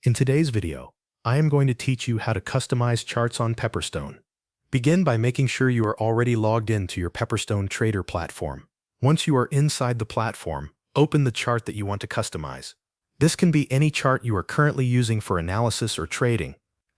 In today's video, I am going to teach you how to customize charts on Pepperstone. Begin by making sure you are already logged in to your Pepperstone Trader platform. Once you are inside the platform, open the chart that you want to customize. This can be any chart you are currently using for analysis or trading.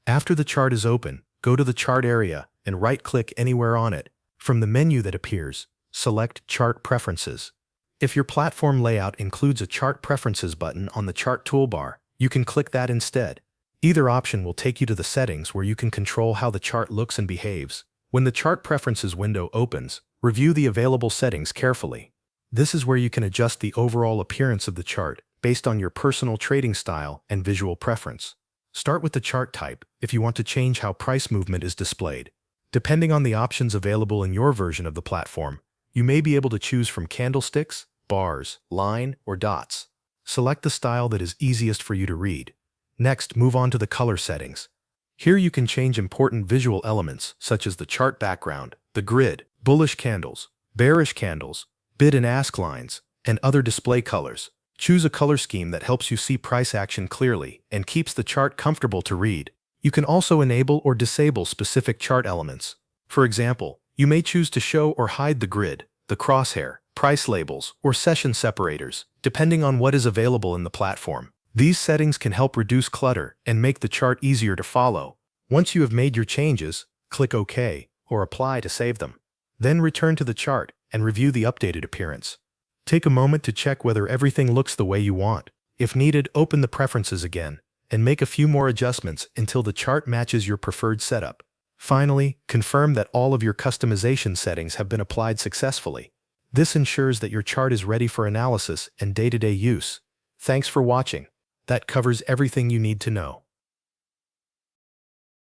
After the chart is open, go to the chart area and right-click anywhere on it. From the menu that appears, select Chart Preferences. If your platform layout includes a Chart Preferences button on the chart toolbar, you can click that instead. Either option will take you to the settings where you can control how the chart looks and behaves. When the Chart Preferences window opens, review the available settings carefully. This is where you can adjust the overall appearance of the chart based on your personal trading style and visual preference. Start with the chart type if you want to change how price movement is displayed. Depending on the options available in your version of the platform, you may be able to choose from candlesticks, bars, line, or dots. Select the style that is easiest for you to read. Next, move on to the color settings. Here you can change important visual elements such as the chart background, the grid, bullish candles, bearish candles, bid and ask lines, and other display colors. Choose a color scheme that helps you see price action clearly and keeps the chart comfortable to read. You can also enable or disable specific chart elements. For example, you may choose to show or hide the grid, the crosshair, price labels, or session separators, depending on what is available in the platform. These settings can help reduce clutter and make the chart easier to follow. Once you have made your changes, click OK or Apply to save them. Then return to the chart and review the updated appearance. Take a moment to check whether everything looks the way you want. If needed, open the preferences again and make a few more adjustments until the chart matches your preferred setup. Finally, confirm that all of your customization settings have been applied successfully. This ensures that your chart is ready for analysis and day-to-day use. Thanks for watching. That covers everything you need to know.